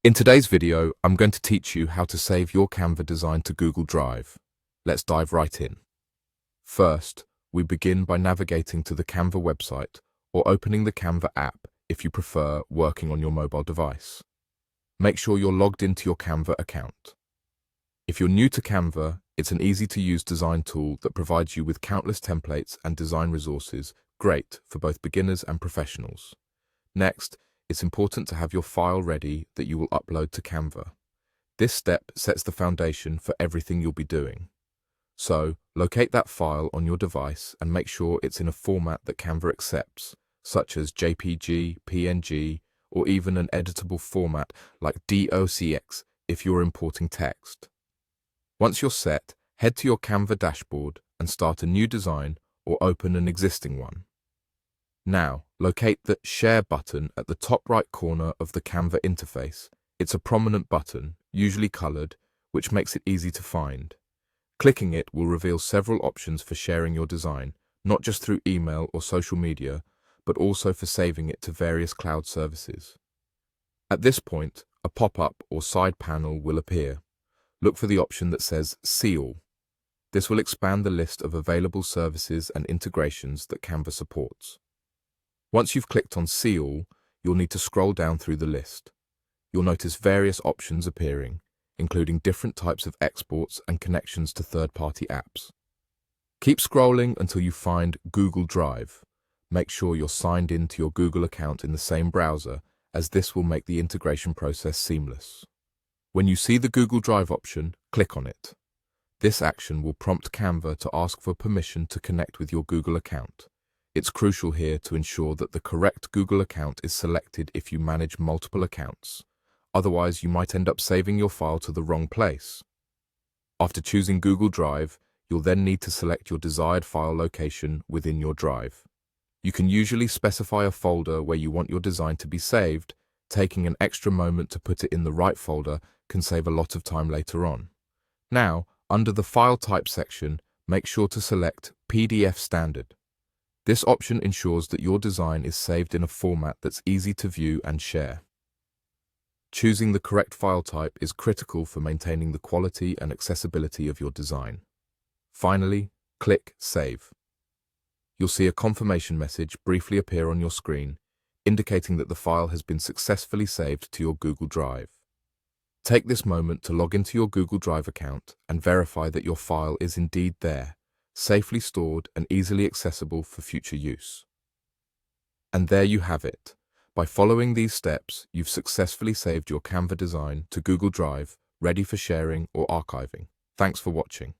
In today's video, I'm going to teach you how to save your Canva design to Google Drive. Let's dive right in. First, we begin by navigating to the Canva website or opening the Canva app if you prefer working on your mobile device. Make sure you're logged into your Canva account. If you're new to Canva, it's an easy-to-use design tool that provides you with countless templates and design resources, great for both beginners and professionals. Next, it's important to have your file ready that you will upload to Canva. This step sets the foundation for everything you'll be doing. So, locate that file on your device and make sure it's in a format that Canva accepts, such as JPG, PNG, or even an editable format like docx if you're importing text. Once you're set, head to your Canva dashboard and start a new design or open an existing one. Now, locate the Share button at the top right corner of the Canva interface. It's a prominent button, usually colored, which makes it easy to find. Clicking it will reveal several options for sharing your design, not just through email or social media, but also for saving it to various cloud services. At this point, a pop-up or side panel will appear. Look for the option that says Seal. This will expand the list of available services and integrations that Canva supports. Once you've clicked on See All, you'll need to scroll down through the list. You'll notice various options appearing, including different types of exports and connections to third-party apps. Keep scrolling until you find Google Drive. Make sure you're signed in to your Google account in the same browser, as this will make the integration process seamless. When you see the Google Drive option, click on it. This action will prompt Canva to ask for permission to connect with your Google account. It's crucial here to ensure that the correct Google account is selected if you manage multiple accounts. Otherwise, you might end up saving your file to the wrong place. After choosing Google Drive, you'll then need to select your desired file location within your drive. You can usually specify a folder where you want your design to be saved. Taking an extra moment to put it in the right folder can save a lot of time later on. Now, under the File Type section, make sure to select PDF Standard. This option ensures that your design is saved in a format that's easy to view and share. Choosing the correct file type is critical for maintaining the quality and accessibility of your design. Finally, click Save. You'll see a confirmation message briefly appear on your screen, indicating that the file has been successfully saved to your Google Drive. Take this moment to log into your Google Drive account and verify that your file is indeed there, safely stored and easily accessible for future use. And there you have it. By following these steps, you've successfully saved your Canva design to Google Drive, ready for sharing or archiving. Thanks for watching.